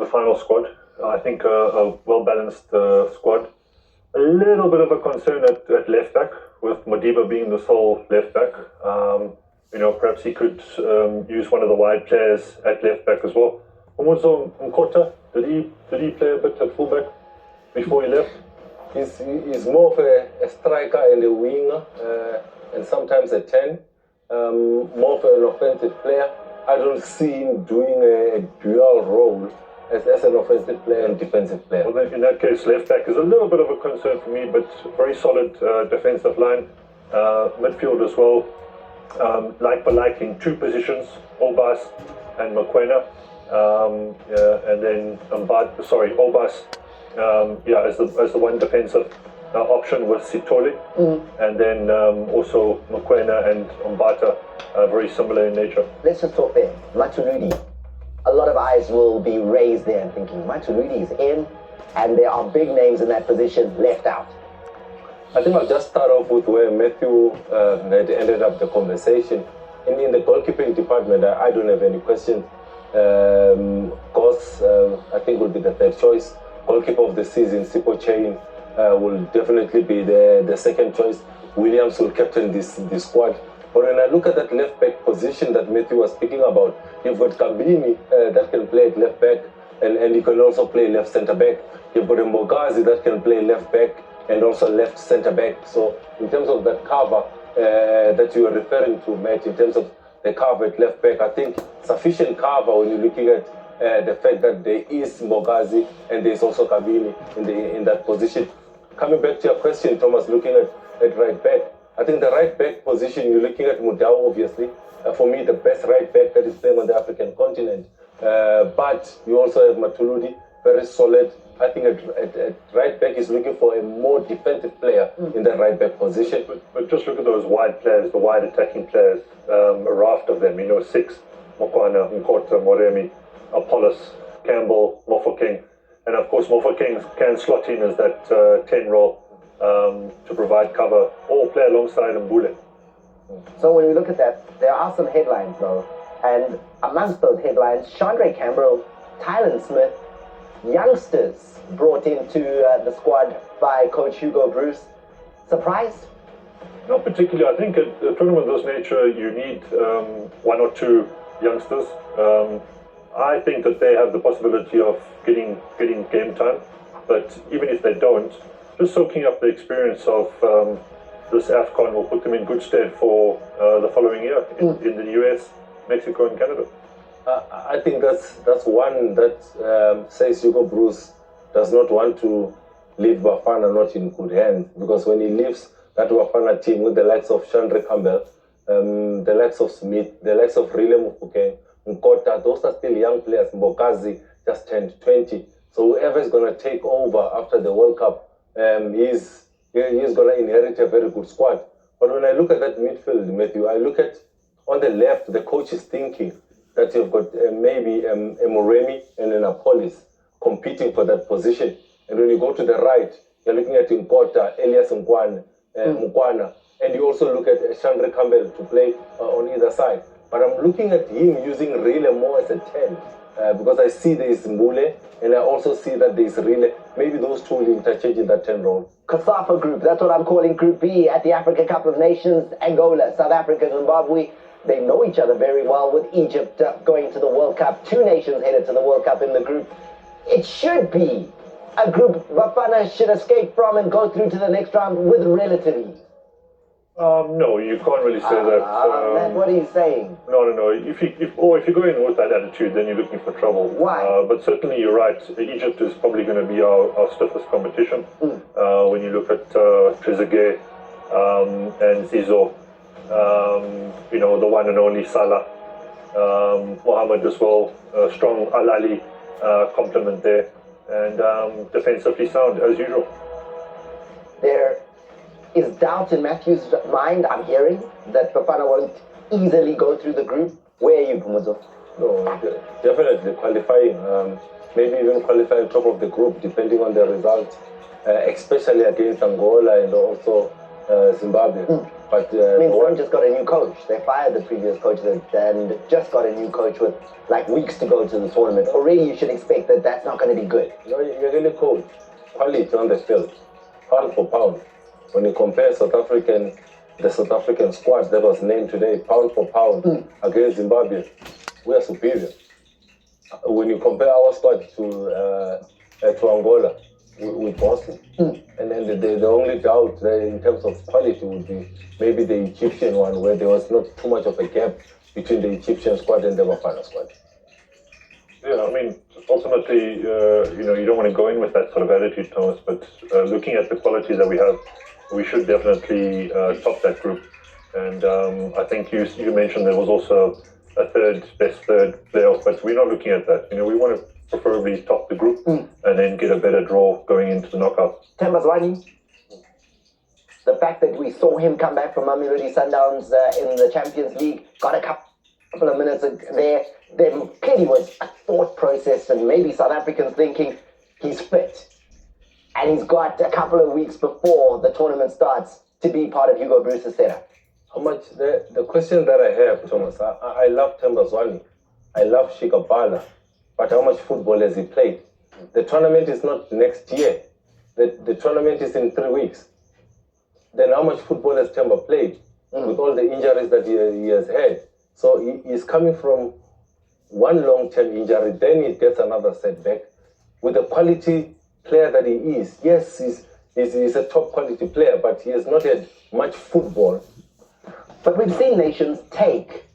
the final squad. I think a well-balanced squad. A little bit of a concern at left back, with Modiba being the sole left back. Perhaps he could use one of the wide players at left back as well. Also, Nkota, did he play a bit at fullback before he left? He's more of a striker and a winger, and sometimes a 10. More of an offensive player. I don't see him doing a dual role as an offensive player and defensive player. Well, then in that case, left back is a little bit of a concern for me, but very solid defensive line. Midfield as well, like for like in two positions, Obas and Mokoena. And then Obas, as the one defensive option with Sitole, and then also Mokoena and Umbata, very similar in nature. Let's just talk there. Maturidi. A lot of eyes will be raised there and thinking, Maturidi is in, and there are big names in that position left out. I think I'll just start off with where Matthew had ended up the conversation. In the goalkeeping department, I don't have any questions. Goss, I think, will be the third choice. Goalkeeper of the season, Sipo Chain, will definitely be the second choice. Williams will captain this squad. But when I look at that left back position that Matthew was speaking about, you've got Kabini that can play at left back, and he can also play left centre back. You've got a Mogazi that can play left back and also left centre back. So in terms of that cover that you are referring to, Matt, in terms of the cover at left back, I think sufficient cover when you're looking at the fact that there is Mogazi and there's also Kabini in that position. Coming back to your question, Thomas, looking at right back, I think the right back position, you're looking at Mudau, obviously. For me, the best right back that is playing on the African continent. But you also have Matuludi, very solid. I think at right back, he's looking for a more defensive player in that right back position. But just look at those wide players, the wide attacking players, a raft of them, 6, Mokwana, Nkota, Moremi, Apollos, Campbell, Mofokeng. And of course, Mofokeng can slot in as that 10 role to provide cover or play alongside Mbule. So when we look at that, there are some headlines though. And amongst those headlines, Chandre Campbell, Tylen Smith, youngsters brought into the squad by Coach Hugo Bruce. Surprised? Not particularly. I think at a tournament of this nature, you need one or two youngsters. I think that they have the possibility of getting game time, but even if they don't, just soaking up the experience of this AFCON will put them in good stead for the following year in the US, Mexico and Canada. I think that's one that says Hugo Bruce does not want to leave Bafana not in good hands, because when he leaves that Bafana team with the likes of Chandre Campbell, the likes of Smith, the likes of Rile Mufokeng, Nkota, those are still young players. Mbokazi just turned 20. So whoever is going to take over after the World Cup, he's going to inherit a very good squad. But when I look at that midfield, Matthew, I look at on the left, the coach is thinking that you've got maybe a Moremi and an Apollos competing for that position. And when you go to the right, you're looking at Nkota, Elias Mukwana, and you also look at Chandre Campbell to play on either side. But I'm looking at him using Rile more as a 10 because I see there is Mbule and I also see that there is Rile. Maybe those two will interchange in that 10 role. COSAFA group, that's what I'm calling Group B at the Africa Cup of Nations. Angola, South Africa, Zimbabwe. They know each other very well, with Egypt going to the World Cup. 2 nations headed to the World Cup in the group. It should be a group Bafana should escape from and go through to the next round with relative ease. No, you can't really say that. What are you saying? No. If you go in with that attitude, then you're looking for trouble. Why? But certainly you're right. Egypt is probably going to be our stiffest competition. When you look at Trezeguet and Zizou, the one and only Salah, Mohammed as well, strong Al-Ali complement there, and defensively sound as usual. There is doubt in Matthew's mind, I'm hearing, that Bafana won't easily go through the group. Where are you, Pumuzo? No, definitely qualifying, maybe even qualifying top of the group, depending on the result, especially against Angola and also Zimbabwe. But I mean, Sun just got a new coach. They fired the previous coach and just got a new coach with like weeks to go to the tournament. Already you should expect that that's not going to be good. you know, you're really cold. Quality on the field, pound for pound. When you compare the South African squad that was named today, pound for pound against Zimbabwe, we are superior. When you compare our squad to Angola, we bossed them. And then the only doubt there in terms of quality would be maybe the Egyptian one, where there was not too much of a gap between the Egyptian squad and the Bafana squad. Yeah, I mean, ultimately, you don't want to go in with that sort of attitude, Thomas, but looking at the qualities that we have, we should definitely top that group. And I think you mentioned there was also a best third playoff, but we're not looking at that. We want to preferably top the group and then get a better draw going into the knockout. Tembazwani, the fact that we saw him come back from Mamelodi Sundowns in the Champions League, got a couple of minutes there clearly was a thought process, and maybe South Africans thinking he's fit and he's got a couple of weeks before the tournament starts to be part of Hugo Bruce's setup. How much, the question that I have, Thomas, I love Tembazwani, I love Shikapala, but how much football has he played? The tournament is not next year. The tournament is in 3 weeks. Then how much football has Temba played with all the injuries that he has had? So he's coming from one long-term injury, then he gets another setback. With the quality player that he is, yes, he's a top quality player, but he has not had much football. But we've seen nations take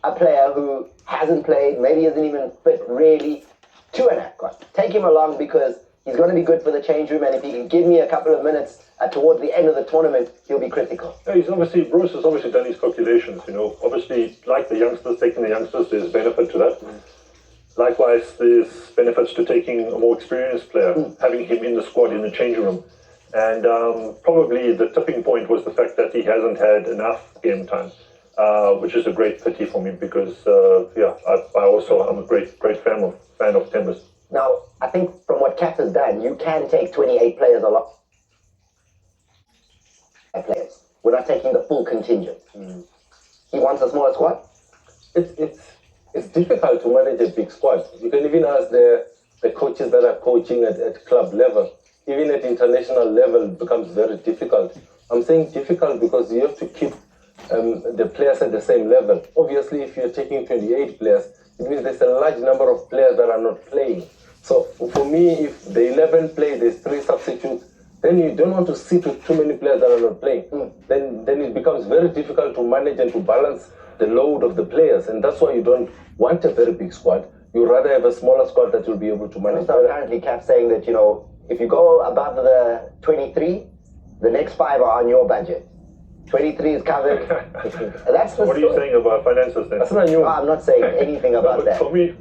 a player who hasn't played, maybe isn't even fit really, to an AFCON. Take him along because he's going to be good for the change room, and if he can give me a couple of minutes towards the end of the tournament, he'll be critical. Yeah, Bruce has obviously done his calculations, Obviously, like the youngsters, taking the youngsters, there's benefit to that. Likewise, there's benefits to taking a more experienced player, having him in the squad, in the changing room. And probably the tipping point was the fact that he hasn't had enough game time, which is a great pity for me because, I'm a great fan of Tembas. Now, I think from what Cap has done, you can take 28 players along. Players. We're not taking the full contingent. He wants a smaller squad? It's difficult to manage a big squad. You can even ask the coaches that are coaching at club level. Even at international level, it becomes very difficult. I'm saying difficult because you have to keep the players at the same level. Obviously, if you're taking 28 players, it means there's a large number of players that are not playing. So for me, if the 11 play, there's 3 substitutes, then you don't want to sit with too many players that are not playing. Then it becomes very difficult to manage and to balance the load of the players. And that's why you don't want a very big squad. You rather have a smaller squad that will be able to manage. So apparently Cap saying that, if you go above the 23, the next 5 are on your budget. 23 is covered. That's the What are you saying about finances then? That's not new. I'm not saying anything about that. For me,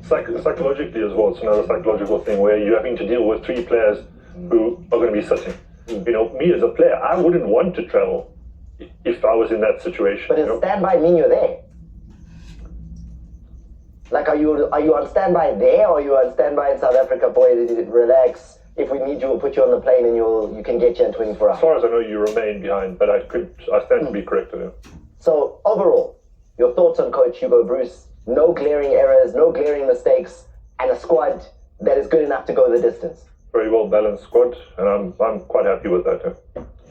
psychologically as well, it's another psychological thing where you're having to deal with 3 players who are going to be sitting. Me as a player, I wouldn't want to travel if I was in that situation. But does standby mean you're there? Like, are you on standby there, or are you on standby in South Africa? Boy, relax. If we need you, we'll put you on the plane and you can get you in 24 hours. As far as I know, you remain behind, but I stand to be corrected. So overall, your thoughts on Coach Hugo Bruce? No glaring errors, no glaring mistakes, and a squad that is good enough to go the distance. Very well balanced squad, and I'm quite happy with that.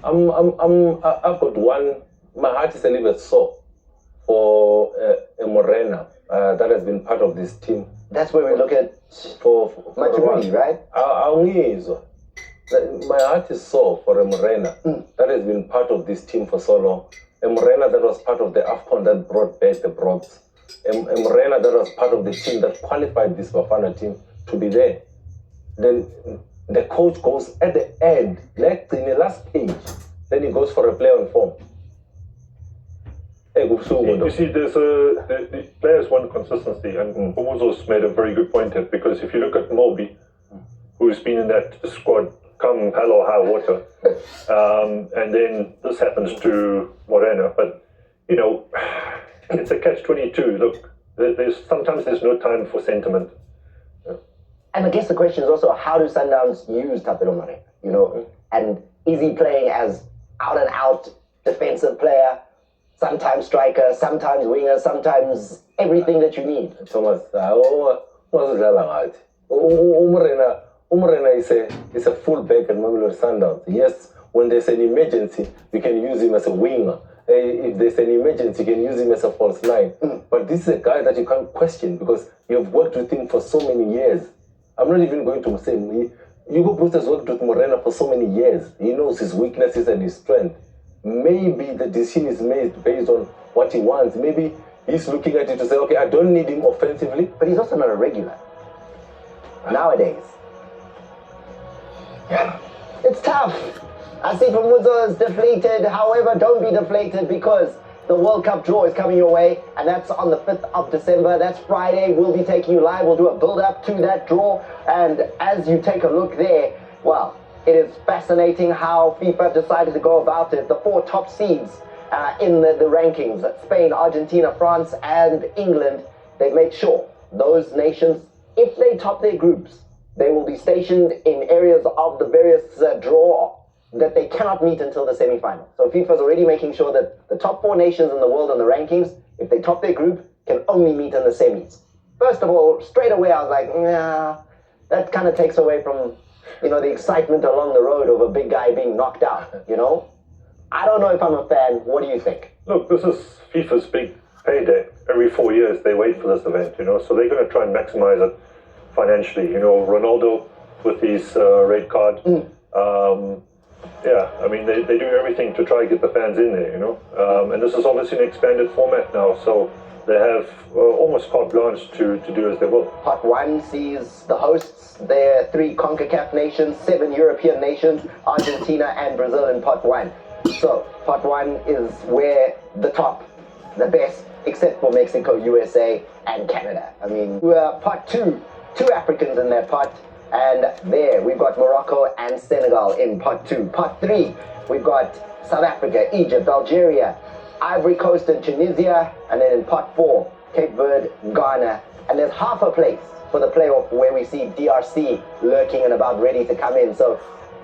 I've got one. My heart is a little bit sore for Morena that has been part of this team. That's where we look at for Maturidi, right? My heart is sore for a Morena that has been part of this team for so long. A Morena that was part of the AFCON that brought back the bronze. A Morena that was part of the team that qualified this Bafana team to be there. Then the coach goes at the end, like in the last page, then he goes for a play on form. You see, the players want consistency, and Umuzo's made a very good point here, because if you look at Moby, who's been in that squad come hell or high water, and then this happens to Morena, but, it's a catch-22. Look, sometimes there's no time for sentiment. And I guess the question is also, how do Sundowns use Tapelo Morena? And is he playing as out-and-out defensive player, sometimes striker, sometimes winger, sometimes everything that you need. Thomas, Umrena is a fullback at Mamelodi Sundowns. Yes, when there's an emergency, you can use him as a winger. If there's an emergency, you can use him as a false nine. But this is a guy that you can't question because you've worked with him for so many years. I'm not even going to say Hugo Bruce has worked with Morena for so many years. He knows his weaknesses and his strength. Maybe the decision is made based on what he wants. Maybe he's looking at it to say, okay, I don't need him offensively. But he's also not a regular. Nowadays. Yeah. It's tough. I see Pamuzo is deflated. However, don't be deflated because the World Cup draw is coming your way, and that's on the 5th of December. That's Friday. We'll be taking you live. We'll do a build-up to that draw. And as you take a look there, well, it is fascinating how FIFA decided to go about it. The 4 top seeds in the rankings, Spain, Argentina, France, and England, they've made sure those nations, if they top their groups, they will be stationed in areas of the various draw that they cannot meet until the semi-final. So FIFA's already making sure that the top 4 nations in the world in the rankings, if they top their group, can only meet in the semis. First of all, straight away I was like, nah, that kind of takes away from, the excitement along the road of a big guy being knocked out, I don't know if I'm a fan. What do you think? Look, this is FIFA's big payday. Every 4 years they wait for this event, so they're going to try and maximize it financially. Ronaldo with his red card. Yeah, I mean, they do everything to try and get the fans in there, and this is obviously an expanded format now, so they have almost carte blanche to do as they will. Part 1 sees the hosts, their 3 CONCACAF nations, 7 European nations, Argentina and Brazil in Part 1. So, Part 1 is where the top, the best, except for Mexico, USA, and Canada. I mean, Part 2, 2 Africans in that part. And there, we've got Morocco and Senegal in Part 2. Part 3, we've got South Africa, Egypt, Algeria, Ivory Coast and Tunisia. And then in Part 4, Cape Verde, Ghana. And there's half a place for the playoff where we see DRC lurking and about ready to come in. So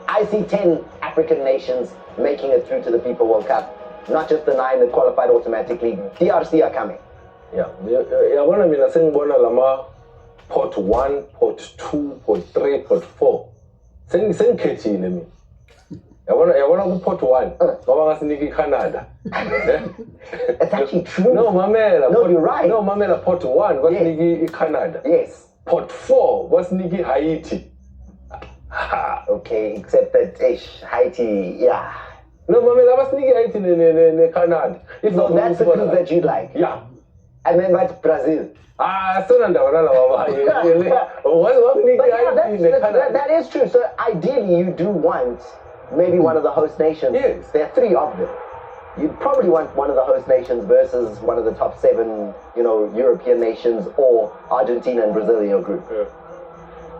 I see 10 African nations making it through to the FIFA World Cup. Not just the 9 that qualified automatically. DRC are coming. Yeah, when I mean, I think Lama. Pot 1, pot 2, pot 3, pot 4. Send catchy in me. I want to go pot 1. Baba niki Canada. It's actually true. No, Mamela. No, you're right. No, Mamela, pot 1 was niki Canada. Yes. Pot 4 was niki Haiti. Okay, except that Haiti, yeah. No, Mamela was niki Haiti in Canada. So that's the group that you like? Yeah. And then that's Brazil. But yeah, that is true. So ideally, you do want maybe one of the host nations. Yes. There are 3 of them. You'd probably want one of the host nations versus one of the top 7, European nations or Argentina and Brazil in your group. Yeah.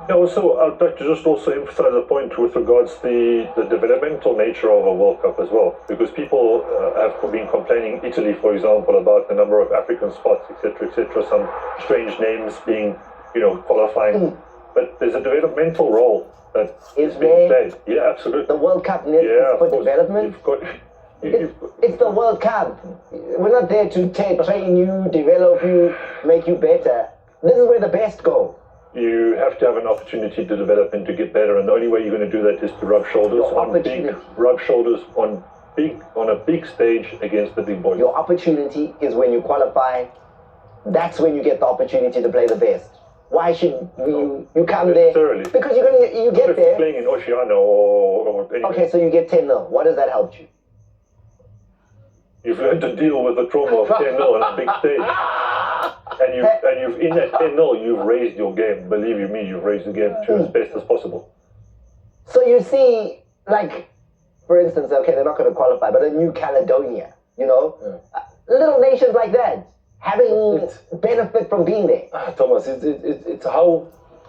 Yeah, also, I'd like to just also emphasize a point with regards to the developmental nature of a World Cup as well, because people have been complaining, Italy, for example, about the number of African spots, etc., some strange names being, qualifying. But there's a developmental role that is being played. Yeah, absolutely. The World Cup is for development. It's the World Cup. We're not there to train you, develop you, make you better. This is where the best go. You have to have an opportunity to develop and to get better, and the only way you're going to do that is to rub shoulders on a big stage against the big boys. Your opportunity is when you qualify. That's when you get the opportunity to play the best. Why should you come there? Because you get there. Playing in Oceania or anything. Okay, so you get 10-0. What does that help you? You've learned to deal with the trauma of 10-0 on a big stage. And you've in that 10-0, you've raised your game. Believe you me, you've raised the game to as best as possible. So you see, like, for instance, okay, they're not going to qualify, but a New Caledonia, little nations like that having benefit from being there. Thomas, it's how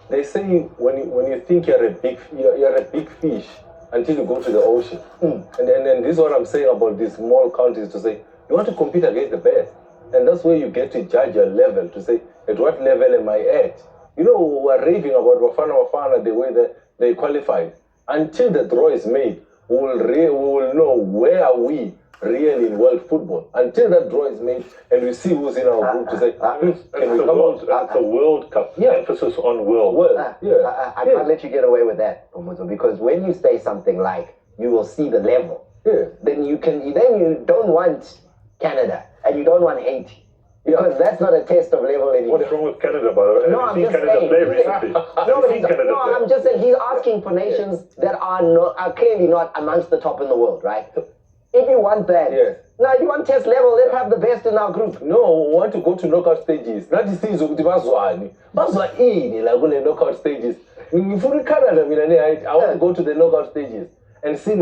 they say when you think you're a big fish until you go to the ocean. And this is what I'm saying about these small countries, to say you want to compete against the best. And that's where you get to judge your level, to say, at what level am I at? We're raving about Bafana Bafana, the way that they qualified. Until the draw is made, we will know where are we real in world football. Until that draw is made and we see who's in our group to say, it's a World Cup. Yeah. Emphasis on world. I can't let you get away with that, Omozo, because when you say something like, you will see the level, then you don't want Canada and you don't want Haiti. Because that's not a test of level anymore. What's wrong with Canada, by the way? No, I'm just saying. I'm just saying he's asking for nations that are clearly not amongst the top in the world, right? If you want that, now if you want test level, let's have the best in our group. No, we want to go to knockout stages. That is things ukuthi bazwani. Bazwani la kule knockout stages. Ngifuna Canada mina I want to go to the knockout stages and see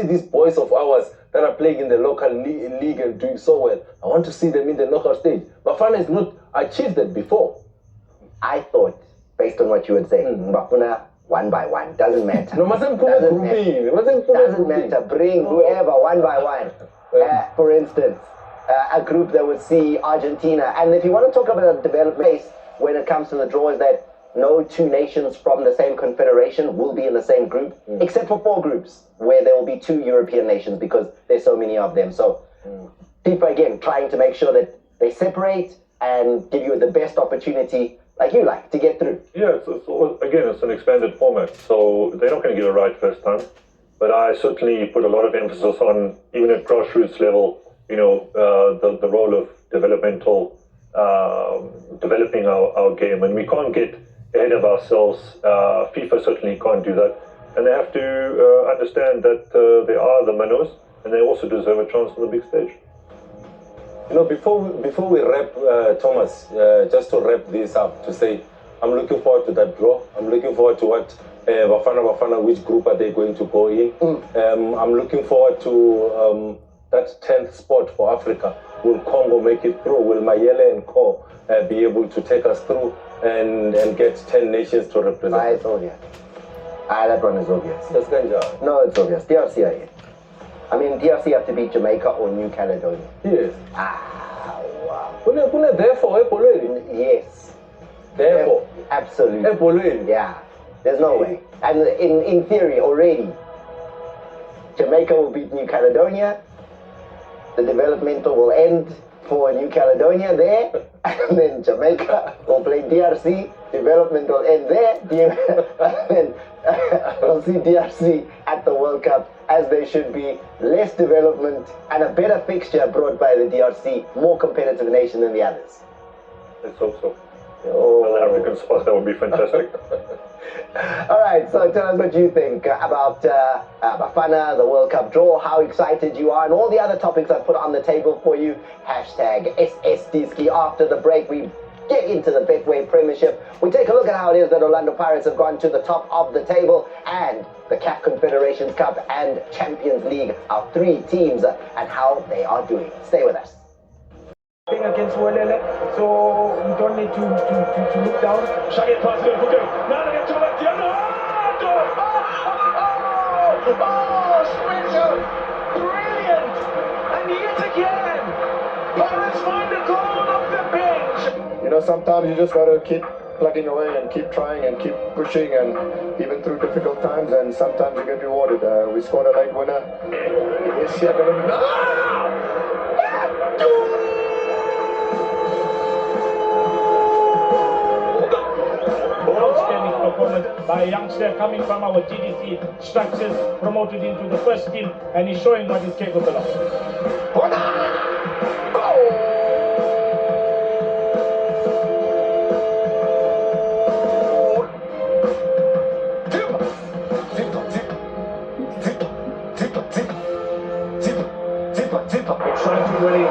these boys of ours that are playing in the local league and doing so well. I want to see them in the knockout stage. Bafana has not achieved that before. I thought, based on what you would say, Bafana, one by one, doesn't matter. No, doesn't matter. Bring whoever one by one. For instance, a group that would see Argentina. And if you want to talk about a development pace when it comes to the draw, is that no two nations from the same confederation will be in the same group, except for 4 groups where there will be 2 European nations because there's so many of them. So FIFA, again, trying to make sure that they separate and give you the best opportunity, like you like, to get through. Yeah, it's an expanded format, so they're not going to get it right first time. But I certainly put a lot of emphasis on, even at grassroots level, the role of developmental, developing our game. And we can't get ahead of ourselves. FIFA certainly can't do that. And they have to understand that they are the minnows, and they also deserve a chance on the big stage. Before we wrap, Thomas, just to wrap this up, to say, I'm looking forward to that draw. I'm looking forward to what Bafana, which group are they going to go in. I'm looking forward to that 10th spot for Africa. Will Congo make it through? Will Mayele and Co be able to take us through and get 10 nations to represent? It's obvious. That one is obvious. That's Ganja. No, it's obvious. DRC are in. I mean, DRC have to beat Jamaica or New Caledonia. Yes. Wow. Therefore, Yes. Therefore. Absolutely. Yeah. There's no way. And in theory, already, Jamaica will beat New Caledonia. The developmental will end for New Caledonia there. And then Jamaica will play DRC. Development will end there. And then we'll see DRC at the World Cup, as they should be. Less development and a better fixture brought by the DRC. More competitive nation than the others. Let's hope so. An African spot, that would be fantastic. All right, so tell us what you think about Bafana, the World Cup draw, how excited you are, and all the other topics I've put on the table for you. Hashtag SSDski. After the break, we get into the Betway Premiership. We take a look at how it is that Orlando Pirates have gone to the top of the table, and the CAF Confederations Cup and Champions League, our 3 teams, and how they are doing. Stay with us. Against Walele, so we don't need to look down. Shaggy pass to Kudu. Now they get to the special, brilliant, and yet again, Pirates find a goal off the bench. Sometimes you just got to keep plugging away and keep trying and keep pushing, and even through difficult times, and sometimes you get rewarded. We scored a late winner. Outstanding performance by a youngster coming from our GDC structures, promoted into the first team, and he's showing what he's capable of. Exciting, really.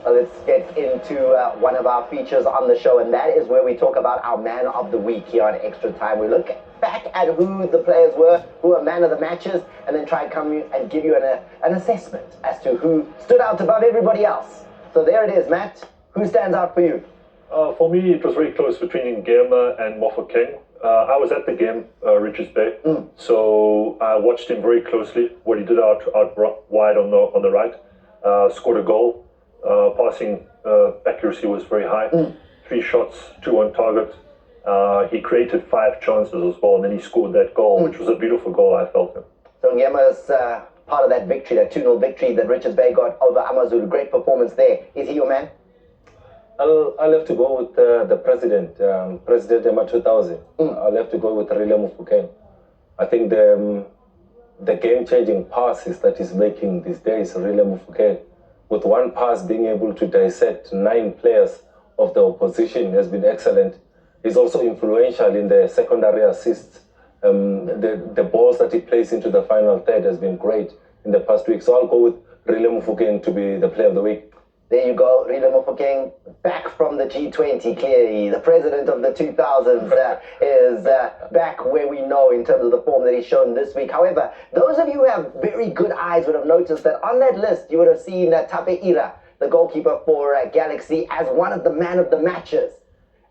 Let's get into one of our features on the show, and that is where we talk about our man of the week here on Extra Time. We look back at who the players were, who were man of the matches, and then try and come and give you an assessment as to who stood out above everybody else. So there it is, Matt. Who stands out for you? For me, it was very close between Ngema and Mofokeng. I was at the game, Richards Bay, so I watched him very closely. What he did out wide on the right, scored a goal. Passing accuracy was very high. 3 shots, 2 on target. He created 5 chances as well, and then he scored that goal, which was a beautiful goal, I felt. So Ngema's part of that victory, that 2-0 victory that Richards Bay got over AmaZulu. Great performance there. Is he your man? I'll have to go with the president, President Emma 2000. I'll have to go with Rile Mofokeng. I think the game-changing passes that he's making these days, Rile Mofokeng, with one pass being able to dissect 9 players of the opposition has been excellent. He's also influential in the secondary assists. The balls that he plays into the final third has been great in the past week. So I'll go with Rile Mofokeng to be the player of the week. There you go, Rile Mofokeng, back from the G20, clearly. The president of the 2000s is back where we know in terms of the form that he's shown this week. However, those of you who have very good eyes would have noticed that on that list, you would have seen Tape Ira, the goalkeeper for Galaxy, as one of the man of the matches.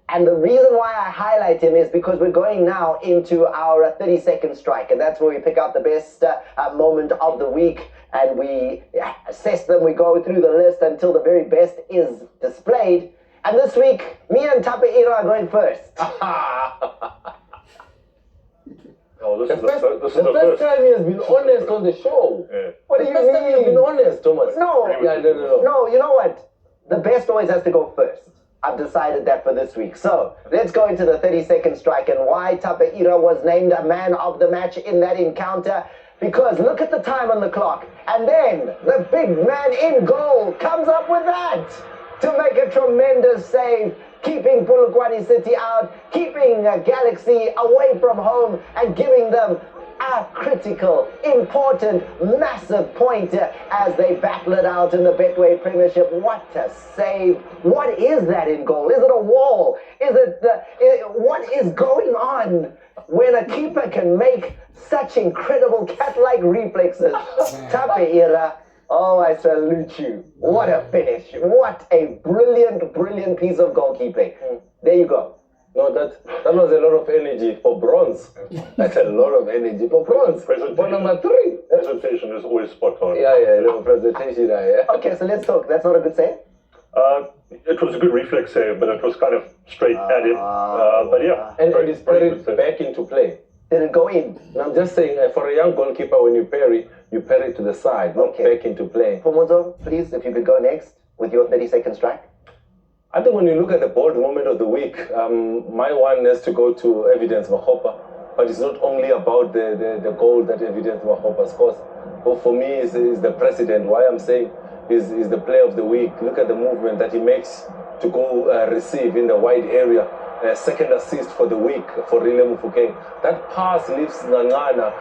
And the reason why I highlight him is because we're going now into our 30-second strike, and that's where we pick out the best moment of the week, and we assess them. We go through the list until the very best is displayed. And this week, me and Tape Ira are going first. This is the first time he has been honest on the show. Yeah. What do you mean? Time you've been honest, Thomas. No. No, you know what? The best always has to go first. I've decided that for this week. So let's go into the 30-second strike and why Tape Ira was named a man of the match in that encounter. Because look at the time on the clock. And then the big man in goal comes up with that to make a tremendous save, keeping Polokwane City out, keeping Galaxy away from home and giving them a critical, important, massive point as they battle it out in the Betway Premiership. What a save. What is that in goal? Is it a wall? Is it what is going on when a keeper can make such incredible cat-like reflexes? Tape Ira, oh, I salute you. What a finish. What a brilliant, brilliant piece of goalkeeping. There you go. No, that was a lot of energy for bronze. That's a lot of energy for bronze. For number 3. Presentation is always spot on. Yeah, a little presentation. Yeah. Okay, so let's talk. That's not a good save? It was a good reflex save, but it was kind of straight at him. But yeah. And it's put back into play. Did it go in? And I'm just saying, for a young goalkeeper, when you parry to the side, not back into play. Pomozo, please, if you could go next with your 30-second strike. I think when you look at the bold moment of the week, my one has to go to Evidence Mahopa. But it's not only about the goal that Evidence Mahopa scores. But for me, is the president. Why I'm saying is the player of the week. Look at the movement that he makes to go receive in the wide area. Second assist for the week for Rile Mofokeng. That pass leaves Nangana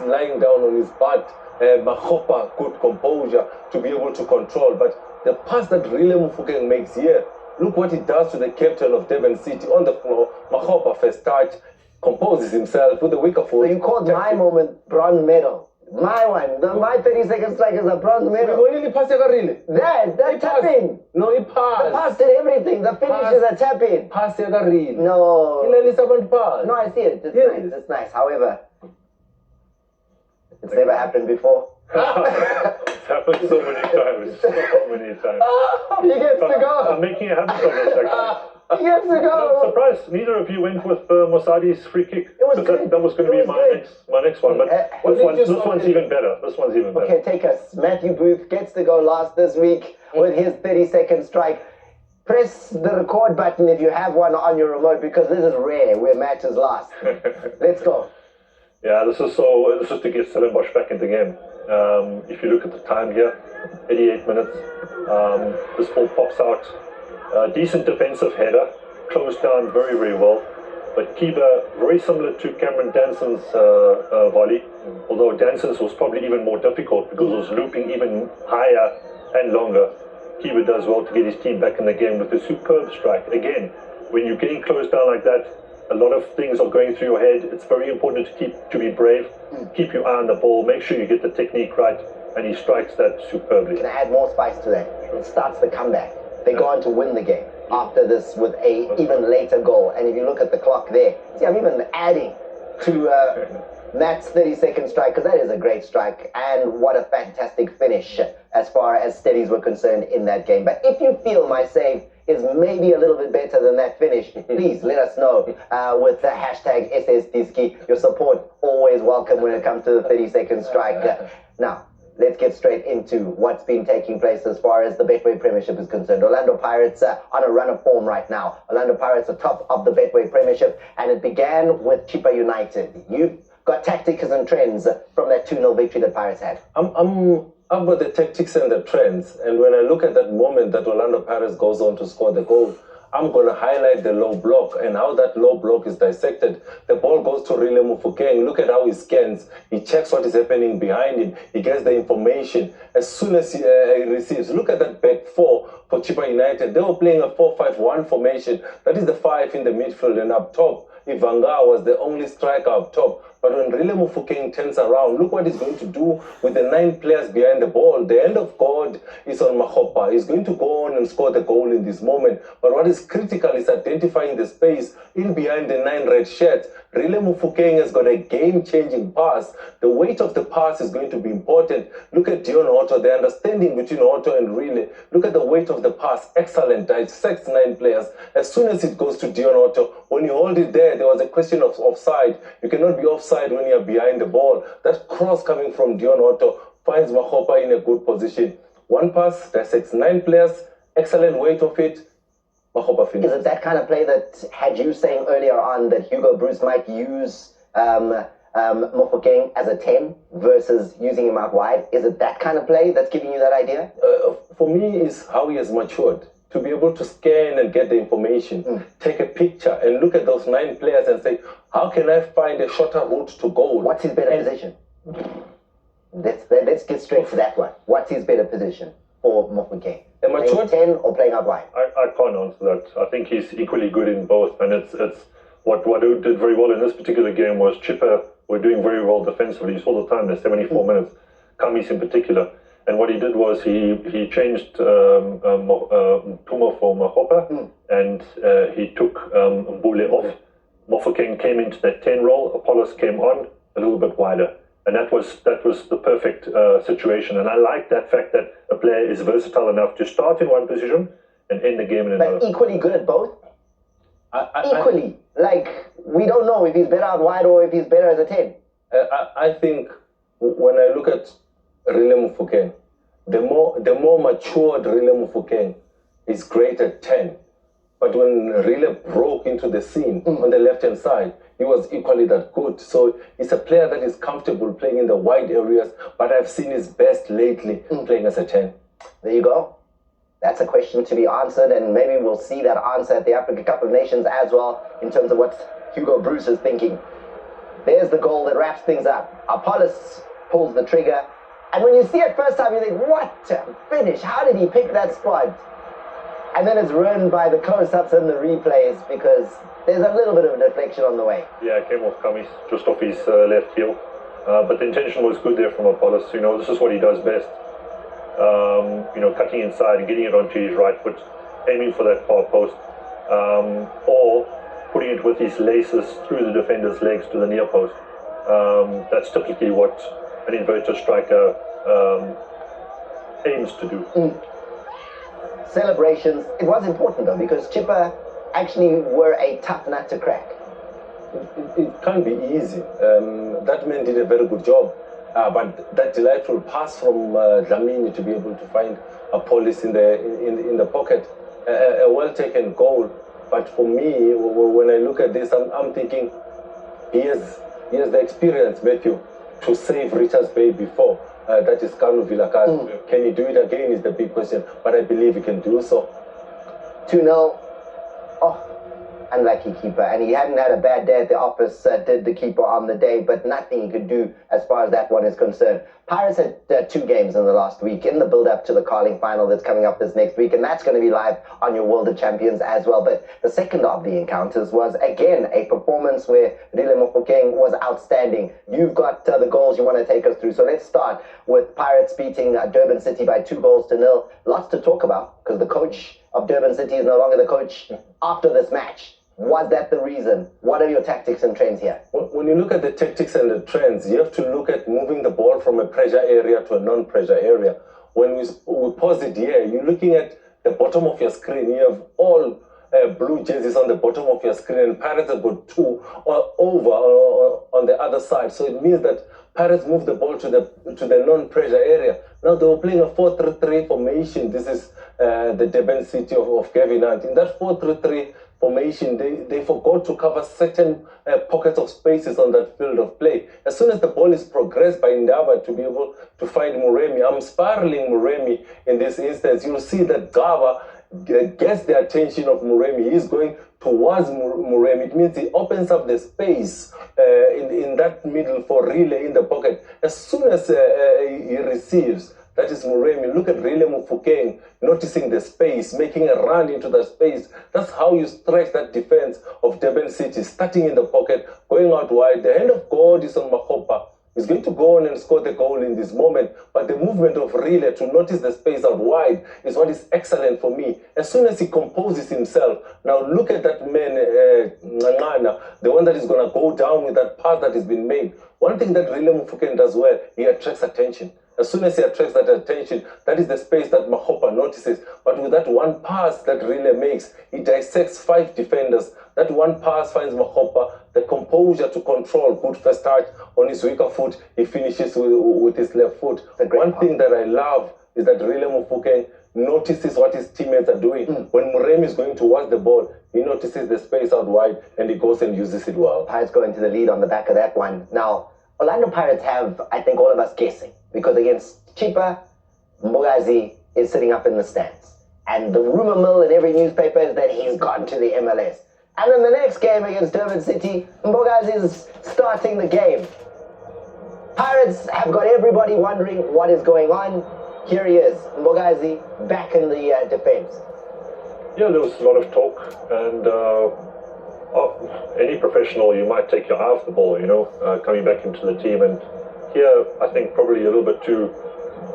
lying down on his butt. Mahopa, good composure to be able to control. But the pass that Rile Mofokeng makes here, look what he does to the captain of Durban City on the floor. Mahopa first touch, composes himself with the wicker foot. So you called my moment bronze medal. My one. My 30-second strike is a bronze medal. That tap-in. No, he passed. The pass did everything. The finish is a tap-in. Pass Yagaril. No. Pass. No, I see it. It's nice. It's nice. However, it's never happened before. It's happened so many times. So many times. He gets to go. I'm making a habit of this, actually. He gets to go. I'm surprised neither of you went with Mosadi's free kick. It was good. That was going to be my next one. But this one's even better. This one's even better. Okay, take us. Matthew Booth gets to go last this week with his 30-second strike. Press the record button if you have one on your remote, because this is rare where Matt is last. Let's go. Yeah, this is to get Stellenbosch back in the game. If you look at the time here, 88 minutes. This ball pops out. Decent defensive header, closed down very, very well. But Kiba, very similar to Cameron Danson's volley, although Danson's was probably even more difficult because it was looping even higher and longer. Kiba does well to get his team back in the game with a superb strike. Again, when you're getting closed down like that, a lot of things are going through your head. It's very important to be brave, keep your eye on the ball, make sure you get the technique right, and he strikes that superbly. Can I add more spice to that? It starts the comeback. They go on to win the game. after this with a even later goal. And if you look at the clock there, see, I'm even adding to Matt's 30-second strike, because that is a great strike, and what a fantastic finish as far as steadies were concerned in that game. But if you feel my save is maybe a little bit better than that finish, please let us know with the hashtag SSDiski. Your support always welcome when it comes to the 30-second strike. Now, let's get straight into what's been taking place as far as the Betway Premiership is concerned. Orlando Pirates on a run of form right now. Orlando Pirates are top of the Betway Premiership, and it began with Chippa United. You've got tactics and trends from that 2-0 victory that Pirates had. I've got the tactics and the trends, and when I look at that moment that Orlando Pirates goes on to score the goal, I'm going to highlight the low block and how that low block is dissected. The ball goes to Rile Mufokeng. Look at how he scans. He checks what is happening behind him. He gets the information. As soon as he receives, look at that back four for Chippa United. They were playing a 4-5-1 formation. That is the 5 in the midfield, and up top, Ivanga was the only striker up top. But when Rile Mufokeng turns around, look what he's going to do with the 9 players behind the ball. The hand of God is on Mahopa. He's going to go on and score the goal in this moment. But what is critical is identifying the space in behind the 9 red shirts. Rile Mufokeng has got a game-changing pass. The weight of the pass is going to be important. Look at Dion Otto, the understanding between Otto and Rile. Look at the weight of the pass. Excellent. Dissects 9 players. As soon as it goes to Dion Otto, when you hold it there was a question of offside. You cannot be offside when you're behind the ball. That cross coming from Dion Otto finds Mahopa in a good position. One pass, dissects 9 players. Excellent weight of it. Mahopa finishes. Is it that kind of play that had you saying earlier on that Hugo Bruce might use Mofokeng as a 10 versus using him out wide? Is it that kind of play that's giving you that idea? For me, is how he has matured. To be able to scan and get the information, take a picture and look at those 9 players and say, how can I find a shorter route to goal? What's his better position? Let's get straight to that one. What's his better position for Mofokeng? Playing 10 or playing out wide? I can't answer that. I think he's equally good in both, and it's what Wadu did very well in this particular game was Chippa were doing very well defensively. You saw the time, the 74 minutes, Kamis in particular. And what he did was he changed Tumo for Mahopa, and he took Mbule off. Mofokeng came into that 10 role. Apollos came on a little bit wider. And that was the perfect situation. And I like that fact that a player is versatile enough to start in one position and end the game in another. But equally good at both? Equally. Like, we don't know if he's better out wide or if he's better as a 10. I think when I look at Rile Mufokeng, the more matured Rile Mufokeng is great at 10. But when Rile broke into the scene on the left-hand side, he was equally that good. So he's a player that is comfortable playing in the wide areas, but I've seen his best lately playing as a 10. There you go. That's a question to be answered, and maybe we'll see that answer at the Africa Cup of Nations as well, in terms of what Hugo Bruce is thinking. There's the goal that wraps things up. Apollos pulls the trigger, and when you see it first time, you think, what a finish! How did he pick that spot? And then it's ruined by the close-ups and the replays, because there's a little bit of a deflection on the way. Yeah, it came off Kamis, just off his left heel. But the intention was good there from Apollos. You know, this is what he does best. You know, cutting inside and getting it onto his right foot, aiming for that far post, or putting it with his laces through the defender's legs to the near post. That's typically what an inverted striker aims to do. Celebrations. It was important though, because Chippa actually were a tough nut to crack. It can't be easy. That man did a very good job. But that delightful pass from Dlamini to be able to find Apollos in the pocket, a well-taken goal. But for me, when I look at this, I'm thinking he has the experience, Matthew, to save Richards Bay before. That is Kanu Vilakazi. Can he do it again is the big question, but I believe he can do so. 2-0. Oh, unlucky keeper. And he hadn't had a bad day at the office, did the keeper on the day, but nothing he could do as far as that one is concerned. Pirates had 2 games in the last week in the build-up to the Carling final that's coming up this next week, and that's going to be live on your World of Champions as well. But the second of the encounters was, again, a performance where Rile Mofokeng was outstanding. You've got the goals you want to take us through. So let's start with Pirates beating Durban City by 2-0. Lots to talk about, because the coach of Durban City is no longer the coach after this match. Was that the reason? What are your tactics and trends here? When you look at the tactics and the trends, you have to look at moving the ball from a pressure area to a non-pressure area. When we pause it here, you're looking at the bottom of your screen. You have all blue jerseys on the bottom of your screen, and Pirates have got 2 over on the other side. So it means that Pirates move the ball to the non-pressure area. Now they were playing a 4-3-3 formation. This is the Durban City of Kevin Hunt. In that 4-3-3 formation, they forgot to cover certain pockets of spaces on that field of play. As soon as the ball is progressed by Ndaba to be able to find Muremi, I'm spiraling Muremi in this instance. You'll see that Gava gets the attention of Muremi. He's going towards Muremi. It means he opens up the space in that middle for Rile in the pocket. As soon as he receives, that is Muremi. Look at Rile Mofokeng noticing the space, making a run into the space. That's how you stretch that defense of Durban City, starting in the pocket, going out wide. The hand of God is on Makopa. He's going to go on and score the goal in this moment. But the movement of Rile to notice the space out wide is what is excellent for me. As soon as he composes himself, now look at that man, Ngana, the one that is going to go down with that pass that has been made. One thing that Rile Mofokeng does well, he attracts attention. As soon as he attracts that attention, that is the space that Mahopa notices. But with that one pass that Rile makes, he dissects 5 defenders. That one pass finds Mahopa the composure to control. Good first touch on his weaker foot. He finishes with his left foot. One thing that I love is that Rile Mofokeng notices what his teammates are doing. When Muremi is going towards the ball, he notices the space out wide and he goes and uses it well. Pirates go into the lead on the back of that one. Now, Orlando Pirates have, I think, all of us guessing, because against Chipa, Mbogazi is sitting up in the stands. And the rumor mill in every newspaper is that he's gone to the MLS. And then the next game against Durban City, Mbogazi is starting the game. Pirates have got everybody wondering what is going on. Here he is, Mbogazi, back in the defense. Yeah, there was a lot of talk, and any professional, you might take your eye off the ball, coming back into the team. And here, I think probably a little bit too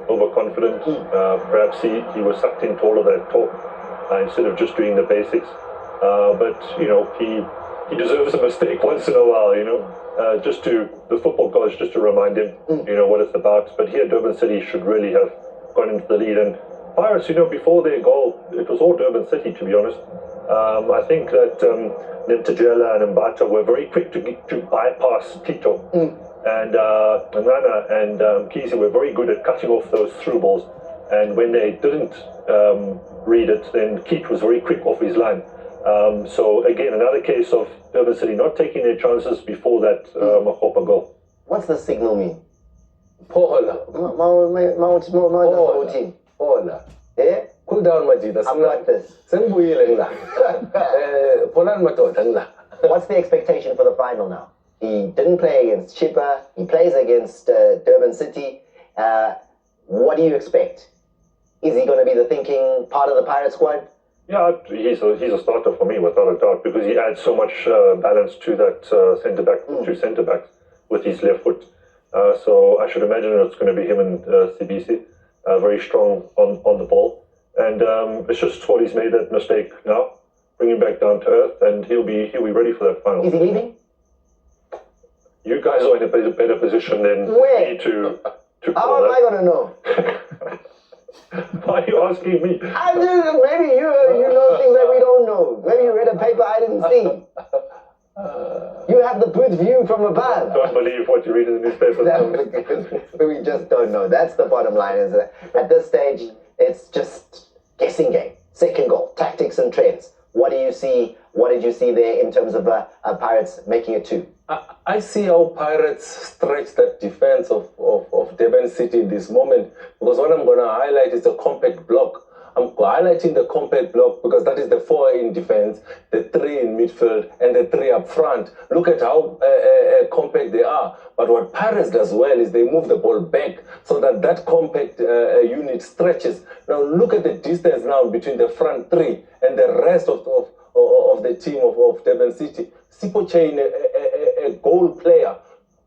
overconfident. Perhaps he was sucked into all of that talk instead of just doing the basics. But he deserves a mistake once in a while. The football gods just to remind him, what it's about. But here, Durban City should really have gone into the lead. And Pirates, before their goal, it was all Durban City, to be honest. I think that Nintagela and Mbata were very quick to bypass Tito. And Nana and Kisi were very good at cutting off those through balls. And when they didn't read it, then Keith was very quick off his line. So again, another case of Durban City not taking their chances before that Mahopa goal. What's the signal mean? Paula. Paula. Yeah? Cool down, Majida. I've got this. What's the expectation for the final now? He didn't play against Chippa. He plays against Durban City. What do you expect? Is he going to be the thinking part of the Pirate squad? Yeah, he's a starter for me, without a doubt, because he adds so much balance to that centre-back, two centre-backs with his left foot. So I should imagine it's going to be him and CBC, very strong on the ball. And it's just what he's made that mistake now. Bring him back down to earth, and he'll be ready for that final. Is he leaving? You guys are in a better position than me to call How am I going to know? Why are you asking me? Maybe you know things that we don't know. Maybe you read a paper I didn't see. You have the booth view from above. Don't believe what you read in the newspapers. We just don't know. That's the bottom line. Is that at this stage, it's just guessing game. Second goal, tactics and trends. What do you see? What did you see there in terms of Pirates making it 2? I see how Pirates stretch that defense of Durban City in this moment, because what I'm going to highlight is a compact block. I'm highlighting the compact block because that is the 4 in defense, the 3 in midfield, and the 3 up front. Look at how compact they are. But what Pirates does well is they move the ball back so that that compact unit stretches. Now look at the distance now between the front 3 and the rest of the team of Durban City. Sipo Chain, a goal player,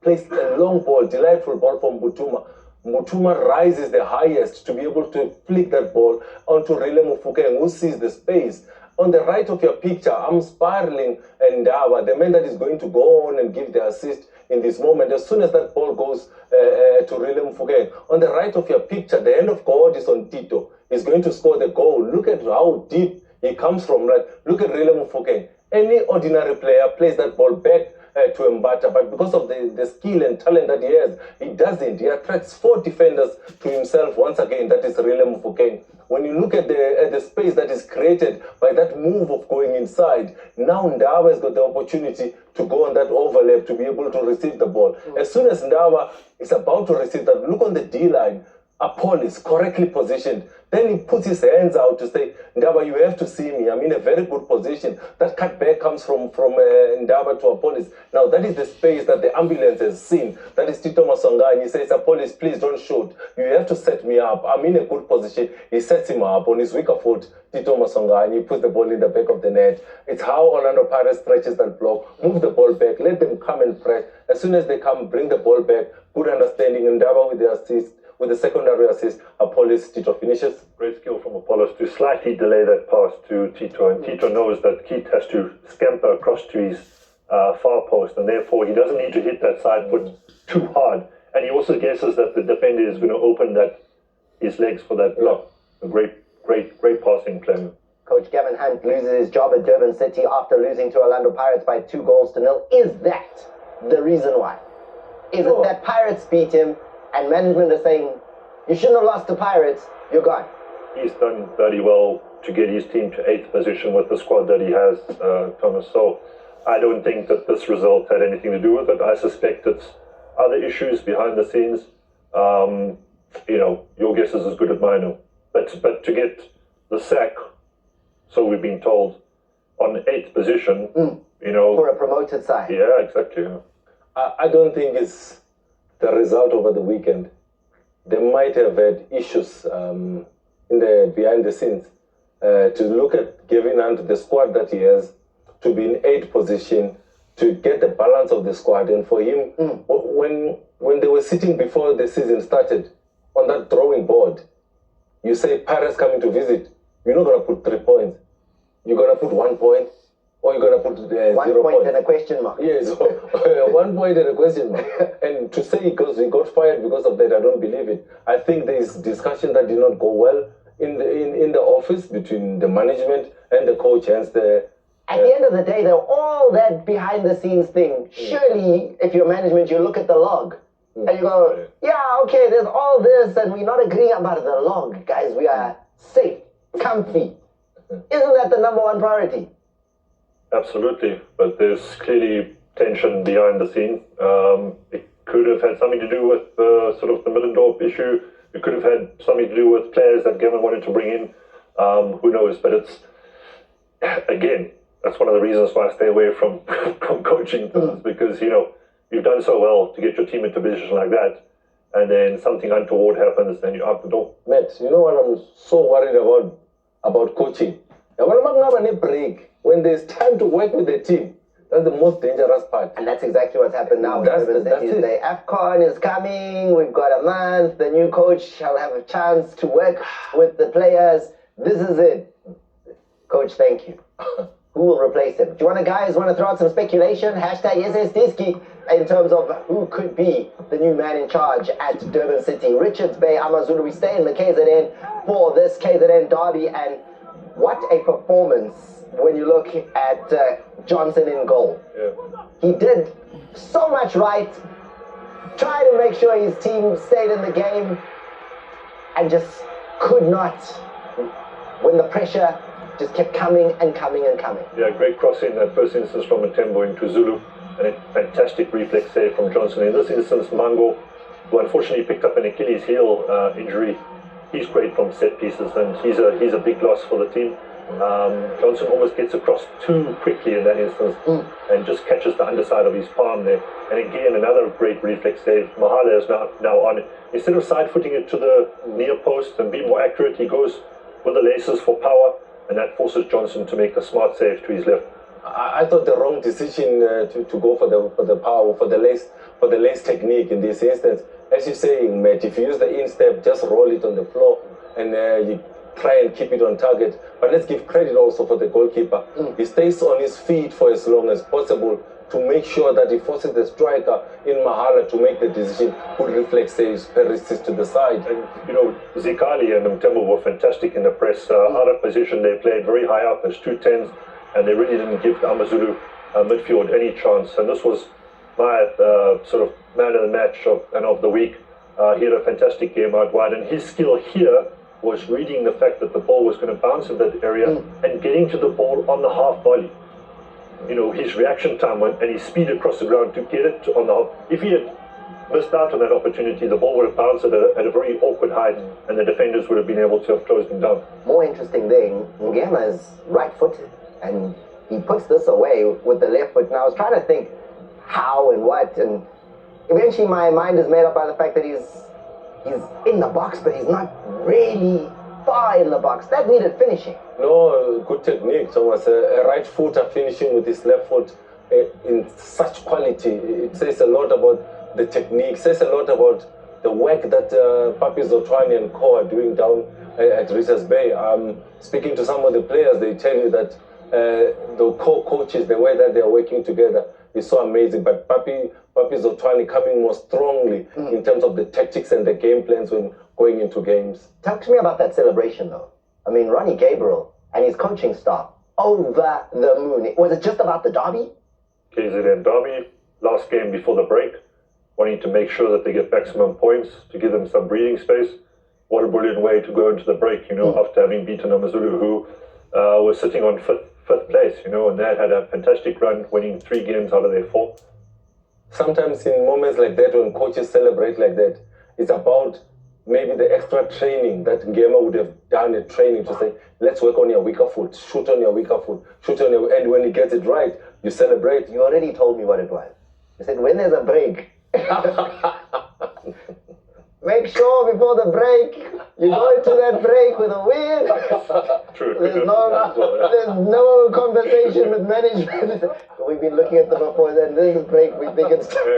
plays a long ball, delightful ball from Mutuma. Mutuma rises the highest to be able to flick that ball onto Rile Mufokeng, who sees the space. On the right of your picture, I'm spiraling Ndaba, the man that is going to go on and give the assist in this moment. As soon as that ball goes to Rile Mufokeng, on the right of your picture, the end of God is on Tito. He's going to score the goal. Look at how deep he comes from. Right? Look at Rile Mufokeng. Any ordinary player plays that ball back to Mbata, but because of the skill and talent that he has, he doesn't. He attracts 4 defenders to himself once again. That is Rile Mufokeng. When you look at the space that is created by that move of going inside, now Ndaba has got the opportunity to go on that overlap to be able to receive the ball. As soon as Ndaba is about to receive that, look on the D-line. Apol is correctly positioned. Then he puts his hands out to say, Ndaba, you have to see me. I'm in a very good position. That cutback comes from Ndaba to Apolis. Now, that is the space that the ambulance has seen. That is Tito Masonga. And he says, Apolis, please don't shoot. You have to set me up. I'm in a good position. He sets him up on his weaker foot, Tito Masonga, and he puts the ball in the back of the net. It's how Orlando Pirates stretches that block. Move the ball back. Let them come and press. As soon as they come, bring the ball back. Good understanding. Ndaba with the assist. With the secondary assist, Apollos, Tito finishes. Great skill from Apollos to slightly delay that pass to Tito. And Tito knows that Keith has to scamper across to his far post. And therefore, he doesn't need to hit that side foot too hard. And he also guesses that the defender is going to open his legs for that block. A great passing play. Coach Gavin Hunt loses his job at Durban City after losing to Orlando Pirates by 2-0. Is that the reason why? Is it that Pirates beat him and management is saying, you shouldn't have lost to Pirates, you're gone? He's done very well to get his team to 8th position with the squad that he has, Thomas. So I don't think that this result had anything to do with it. I suspect it's other issues behind the scenes. Your guess is as good as mine. But to get the sack, so we've been told, on 8th position, for a promoted side. Yeah, exactly. Yeah. I don't think it's the result over the weekend. They might have had issues in the behind the scenes. To look at Gavin Hunt, the squad that he has, to be in 8th position, to get the balance of the squad, and for him, when they were sitting before the season started on that drawing board, you say Pirates coming to visit, you're not going to put 3 points. You're going to put 1 point, or you're going to put 0 1 point and a question mark. Yes, 1 point and a question mark. And to say because he got fired because of that, I don't believe it. I think there is discussion that did not go well in the office between the management and the coach. Hence the at the end of the day, though, all that behind the scenes thing, surely if you're management, you look at the log and you go, yeah, okay, there's all this and we're not agreeing about the log. Guys, we are safe, comfy. Isn't that the number 1 priority? Absolutely, but there's clearly tension behind the scene. It could have had something to do with sort of the Middendorp issue. It could have had something to do with players that Gavin wanted to bring in. Who knows? But it's, again, that's one of the reasons why I stay away from coaching things, because, you've done so well to get your team into a position like that, and then something untoward happens and you're out the door. Matt, you know what I'm so worried about coaching? I want to have a break. When there's time to work with the team, that's the most dangerous part. And that's exactly what's happened now. The AFCON is coming. We've got a month. The new coach shall have a chance to work with the players. This is it. Coach, thank you. Who will replace him? Do you guys want to throw out some speculation? Hashtag SSDiski in terms of who could be the new man in charge at Durban City. Richards Bay, Amazulu. We stay in the KZN for this KZN derby. And what a performance when you look at Johnson in goal. Yeah. He did so much right, tried to make sure his team stayed in the game, and just could not, when the pressure just kept coming and coming and coming. Yeah, great crossing, that first instance from Mlambo into Zulu, and a fantastic reflex save from Johnson. In this instance, Mango, who unfortunately picked up an Achilles heel injury, he's great from set pieces, and he's a big loss for the team. Johnson almost gets across too quickly in that instance and just catches the underside of his palm there. And again, another great reflex save. Mahala is now on it. Instead of side-footing it to the near post and be more accurate, he goes with the laces for power, and that forces Johnson to make a smart save to his left. I thought the wrong decision to go for the power, for the lace technique in this instance. As you're saying, Matt, if you use the instep, just roll it on the floor and you try and keep it on target. But let's give credit also for the goalkeeper. He stays on his feet for as long as possible to make sure that he forces the striker in Mahala to make the decision, good reflex saves, Perisic to the side. And, Zikali and Mlambo were fantastic in the press. Out of position, they played very high up as 2-10s, and they really didn't give the AmaZulu midfield any chance. And this was my sort of man of the match and of the week. He had a fantastic game out wide, and his skill here was reading the fact that the ball was going to bounce in that area and getting to the ball on the half volley. His reaction time and his speed across the ground to get it on the half. If he had missed out on that opportunity, the ball would have bounced at a very awkward height, and the defenders would have been able to have closed him down. More interesting thing, Ngema is right-footed, and he puts this away with the left foot. Now I was trying to think how and what, and eventually my mind is made up by the fact that he's in the box, but he's not really far in the box. That needed finishing. No, good technique, Thomas. A right footer finishing with his left foot in such quality. It says a lot about the technique, says a lot about the work that Papi Zotwani and co are doing down at Richards Bay. Speaking to some of the players, they tell you that the co-coaches, the way that they are working together is so amazing. But Papi Zotwani coming more strongly in terms of the tactics and the game plans when going into games. Talk to me about that celebration, though. I mean, Ronnie Gabriel and his coaching staff, over the moon. Was it just about the derby? KZN derby, last game before the break, wanting to make sure that they get maximum points to give them some breathing space. What a brilliant way to go into the break, after having beaten AmaZulu, who was sitting on fifth place, and they had a fantastic run, winning 3 games out of their 4. Sometimes in moments like that, when coaches celebrate like that, it's about maybe the extra training that Ngema would have done, a training to say, let's work on your weaker foot, shoot on your weaker foot, and when he gets it right, you celebrate. You already told me what it was. You said, when there's a break, make sure before the break, you go into that break with a win. True. There's no conversation with management. We've been looking at them before, and this is break. We think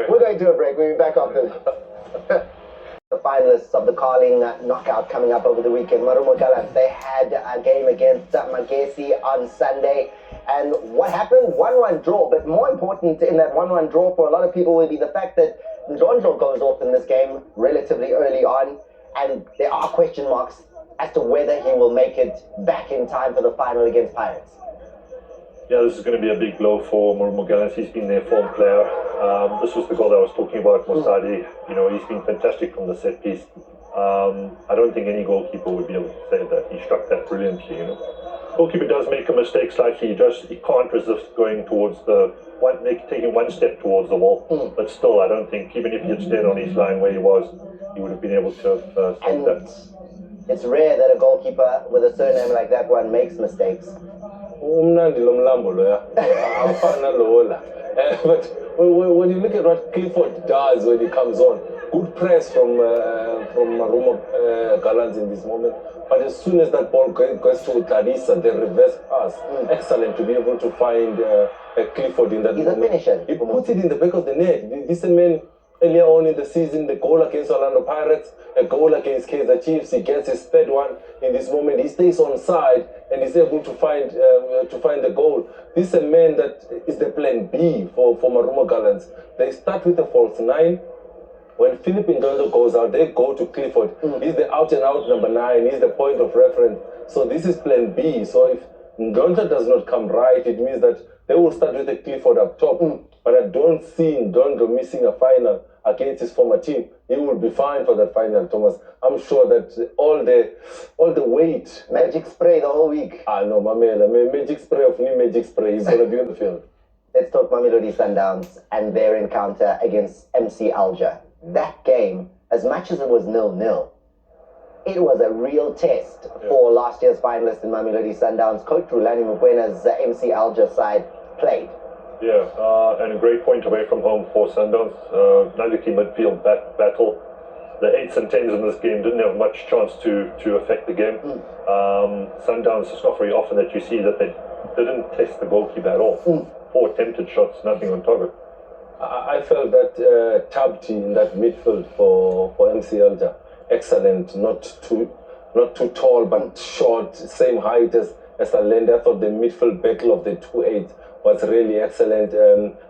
we're going to a break. We'll be back after this. The finalists of the Carling knockout coming up over the weekend. Marumo Gallants, they had a game against Magesi on Sunday. And what happened? 1-1 draw. But more important in that 1-1 draw for a lot of people will be the fact that Ndlondlo goes off in this game relatively early on. And there are question marks as to whether he will make it back in time for the final against Pirates. Yeah, this is going to be a big blow for Marumo Gallants. He's been their form player. This was the goal that I was talking about, Mosadi. He's been fantastic from the set piece. I don't think any goalkeeper would be able to say that. He struck that brilliantly, Goalkeeper does make a mistake slightly. He can't resist going towards taking one step towards the wall. But still, I don't think, even if he had stayed on his line where he was, he would have been able to have saved that. It's rare that a goalkeeper with a surname like that one makes mistakes. Mlambo, but when you look at what Clifford does when he comes on, good press from Marumo Gallants in this moment. But as soon as that ball goes to Clarissa, the reverse pass, excellent to be able to find Clifford in that moment. He's a finisher. He puts it in the back of the net. This man, earlier on in the season, the goal against Orlando Pirates, a goal against Kaizer Chiefs, he gets his third one in this moment. He stays on side and is able to find the goal. This is a man that is the plan B for Marumo Gallants. They start with a false 9. When Philip Ndlondlo goes out, they go to Clifford. He's the out-and-out number 9. He's the point of reference. So this is plan B. So if Ndlondlo does not come right, it means that they will start with the Clifford up top. But I don't see Ndlondlo missing a final against his former team. He will be fine for that final, Thomas. I'm sure that all the weight... Magic spray the whole week. No, Mamela. Magic spray of new magic spray. He's going to be on the field. Let's talk Mamelodi Sundowns and their encounter against MC Alger. That game, as much as it was 0-0, it was a real test for last year's finalist in Mamelodi Sundowns. Coach Rulani Mokwena's MC Alger side played. Yeah, and a great point away from home for Sundowns. Nagaki midfield battle. The 8s and 10s in this game didn't have much chance to affect the game. Sundowns, it's not very often that you see that they didn't test the goalkeeper at all. 4 attempted shots, nothing on target. I felt that Tabti in that midfield for MC Alger, excellent, not too tall but short, same height as Alende. I thought the midfield battle of the 2-8 was really excellent.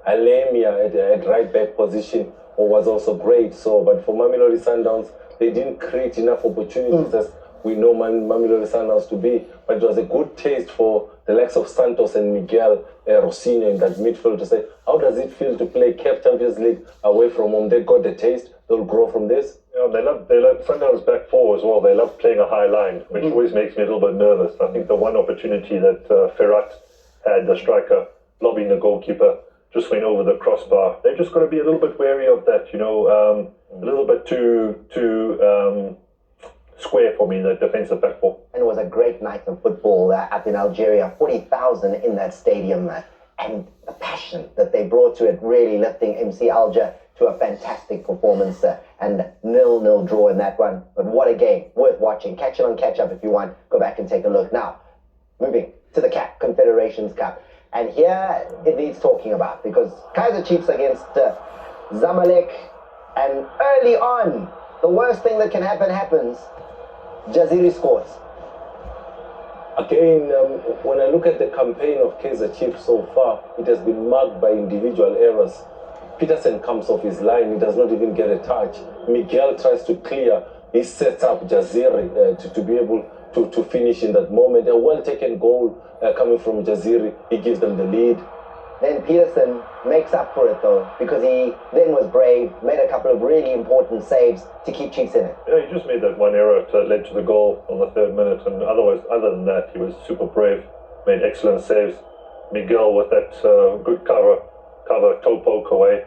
Alemia at right back position was also great. So, but for Mamelodi Sundowns, they didn't create enough opportunities as we know Mamelodi Sundowns to be. But it was a good taste for the likes of Santos and Miguel Rosinho in that midfield to say, how does it feel to play CAF Champions League away from home? They got the taste. They'll grow from this. Yeah, they love Sundowns back four as well. They love playing a high line, which always makes me a little bit nervous. I think the one opportunity that Ferrat had, the striker, lobbing the goalkeeper, just went over the crossbar. They've just got to be a little bit wary of that, a little bit too square for me, that defensive back four. And it was a great night of football up in Algeria. 40,000 in that stadium. And the passion that they brought to it, really lifting MC Alger to a fantastic performance. And 0-0 draw in that one. But what a game. Worth watching. Catch it on Catch Up if you want. Go back and take a look. Now, moving to the CAF Confederations Cup. And here it needs talking about, because Kaizer Chiefs against Zamalek, and early on, the worst thing that can happen happens. Jaziri scores. Again, when I look at the campaign of Kaizer Chiefs so far, it has been marked by individual errors. Peterson comes off his line, he does not even get a touch. Miguel tries to clear, he sets up Jaziri to be able to finish in that moment. A well-taken goal coming from Jaziri, he gives them the lead. Then Peterson makes up for it though, because he then was brave, made a couple of really important saves to keep Chiefs in it. Yeah, he just made that one error that led to the goal on the 3rd minute, and other than that, he was super brave, made excellent saves. Miguel with that good cover toe poke away.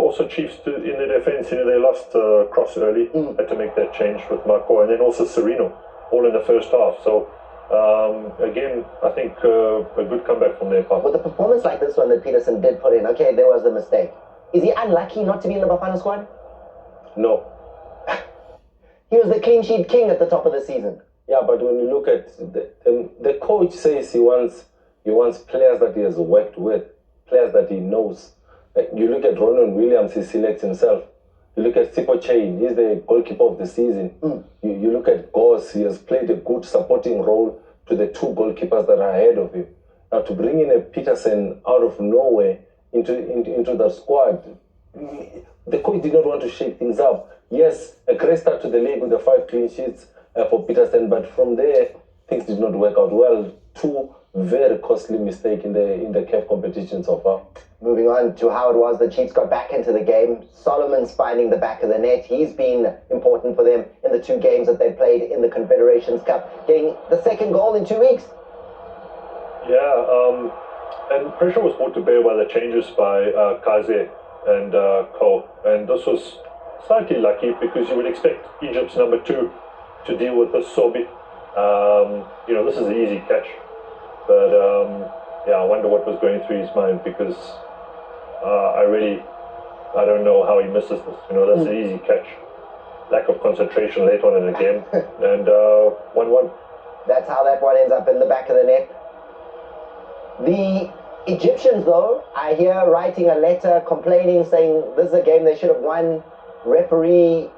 Also Chiefs in the defense, they lost Cross early, had to make that change with Marco, and then also Sereno, all in the first half. So again, I think a good comeback from their part. With a performance like this one that Peterson did put in, okay, there was a mistake. Is he unlucky not to be in the Bafana squad? No. He was the clean sheet king at the top of the season. Yeah, but when you look at the coach says he wants players that he has worked with, players that he knows. You look at Ronan Williams, he selects himself. You look at Sipo Chain, he's the goalkeeper of the season. You look at Goss, he has played a good supporting role to the 2 goalkeepers that are ahead of him. Now to bring in a Peterson out of nowhere into the squad, the coach did not want to shake things up. Yes, a great start to the league with the 5 clean sheets for Peterson, but from there things did not work out well. 2 very costly mistakes in the CAF competition so far. Moving on to how it was the Chiefs got back into the game. Solomon's finding the back of the net. He's been important for them in the 2 games that they played in the Confederations Cup, getting the 2nd goal in 2 weeks. Yeah, and pressure was brought to bear by the changes by Kaze and Co. And this was slightly lucky, because you would expect Egypt's number 2 to deal with this Sobi. This is an easy catch. But I wonder what was going through his mind, because I don't know how he misses this. That's an easy catch. Lack of concentration late on in the game. And 1-1. That's how that one ends up in the back of the net. The Egyptians, though, I hear writing a letter complaining, saying this is a game they should have won. Referee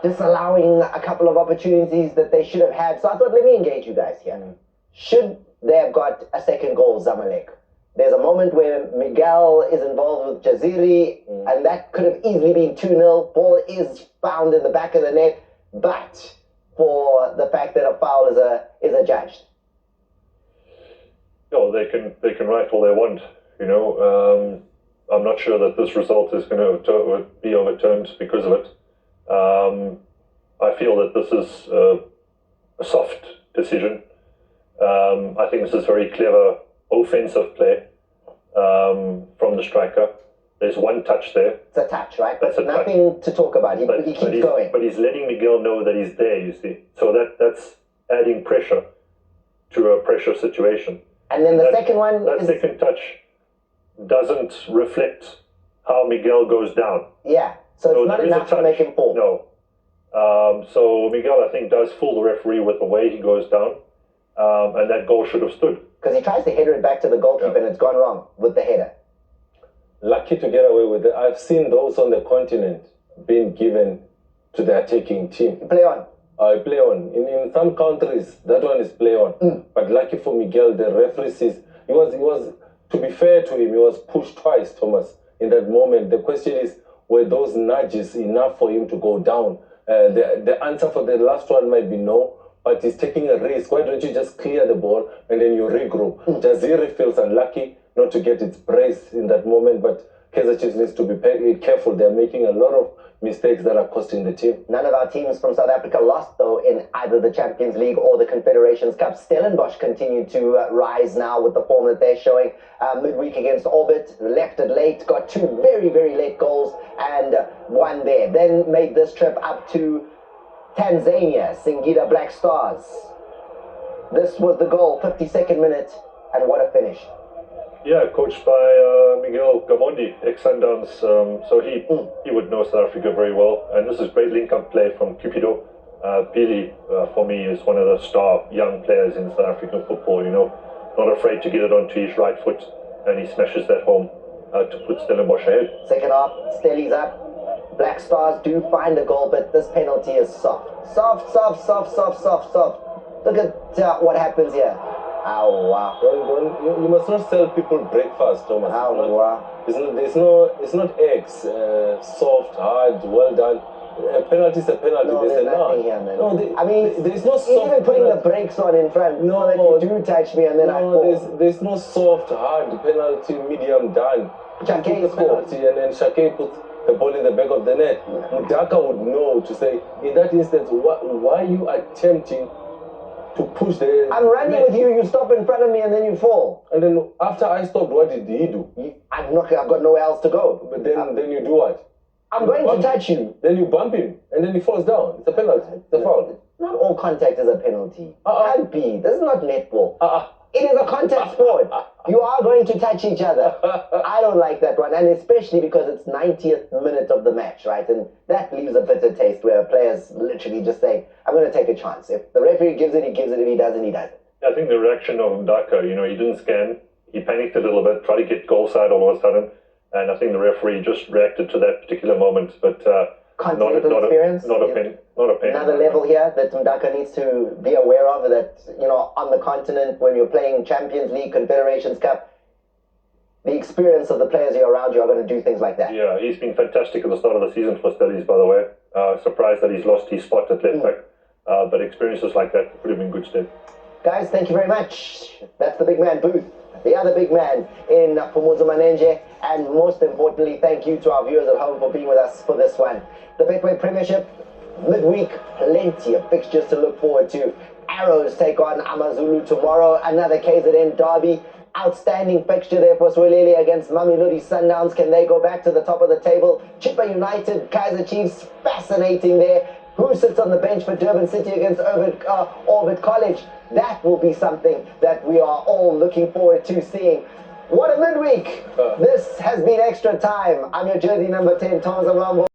disallowing a couple of opportunities that they should have had. So I thought, let me engage you guys here. Should they have got a 2nd goal, Zamalek? There's a moment where Miguel is involved with Jaziri, and that could have easily been 2-0. Ball is found in the back of the net, but for the fact that a foul is adjudged. They can write all they want. I'm not sure that this result is going to be overturned because of it. I feel that this is a soft decision. I think this is very clever offensive play from the striker. There's one touch there. It's a touch, right? That's But a touch. nothing to talk about. He keeps going. But he's letting Miguel know that he's there, you see. So that's adding pressure to a pressure situation. And then the second one That is... second touch doesn't reflect how Miguel goes down. Yeah, so it's not there is a enough to touch. make him fall. No. So Miguel, I think, does fool the referee with the way he goes down. And that goal should have stood. Because he tries to header it back to the goalkeeper and it's gone wrong with the header. Lucky to get away with it. I've seen those on the continent being given to the attacking team. Play on. Play on. In some countries, that one is play on. But lucky for Miguel, the referee sees. He was, to be fair to him, he was pushed twice, Thomas, in that moment. The question is, were those nudges enough for him to go down? The answer for the last one might be no, but he's taking a risk. Why don't you just clear the ball and then you regroup? Jaziri feels unlucky not to get its brace in that moment, but Kaizer Chiefs needs to be careful. They're making a lot of mistakes that are costing the team. None of our teams from South Africa lost, though, in either the Champions League or the Confederations Cup. Stellenbosch continue to rise now with the form that they're showing. Midweek against Orbit, left it late, got two very, very late goals and won there. Then made this trip up to Tanzania, Singida Black Stars. This was the goal, 52nd minute, and what a finish. Yeah, coached by Miguel Gamondi, ex-Sundowns, so he would know South Africa very well. And this is great link-up play from Cupido. Pili, for me, is one of the star young players in South African football, you know. Not afraid to get it onto his right foot, and he smashes that home to put Stellenbosch ahead. Second half, Stelli's up. Black Stars do find a goal, but this penalty is soft. Soft. Look at what happens here. Oh, wow. You must not sell people breakfast, Thomas. Oh, wow. It's not eggs, soft, hard, well done. A penalty is a penalty. No, there's nothing here, man. No, there's no soft. Even putting penalty. the brakes on in front, No, so that you do touch me and then I fall. there's no soft, hard penalty, medium done. Shake Put the scores. penalty and then Shake puts the ball in the back of the net. Mudaka would know to say, in that instance, why are you attempting to push the... I'm running with you, you stop in front of me and then you fall. And then after I stopped, what did he do? I've got nowhere else to go. But then you do what? I'm going to touch you. Then you bump him, and then he falls down. It's a penalty. It's a foul. Not all contact is a penalty. Can't be. This is not netball. It is a contact sport. You are going to touch each other. I don't like that one, and especially because it's 90th minute of the match, right? And that leaves a bitter taste where players literally just say, I'm going to take a chance. If the referee gives it, he gives it. If he doesn't, he doesn't. I think the reaction of Ndaka, you know, he didn't scan. He panicked a little bit, tried to get goal side all of a sudden. And I think the referee just reacted to that particular moment. But Continental experience? Not a pen. Another level here that Ndaka needs to be aware of, that, you know, on the continent, when you're playing Champions League, Confederations Cup, the experience of the players you're around you are going to do things like that. Yeah, he's been fantastic at the start of the season for Stellies, by the way. Surprised that he's lost his spot at left back. But experiences like that put him in good stead. Guys, thank you very much. That's the big man, Booth. The other big man in Phumuzo Manenje. And most importantly, thank you to our viewers at home for being with us for this one. The Betway Premiership, midweek, plenty of fixtures to look forward to. Arrows take on Amazulu tomorrow. Another KZN derby. Outstanding fixture there for Swelele against Mamelodi Sundowns. Can they go back to the top of the table? Chippa United, Kaizer Chiefs, fascinating there. Who sits on the bench for Durban City against Orbit College? That will be something that we are all looking forward to seeing. What a midweek! This has been Extra Time. I'm your jersey number 10, Thomas Mlambo.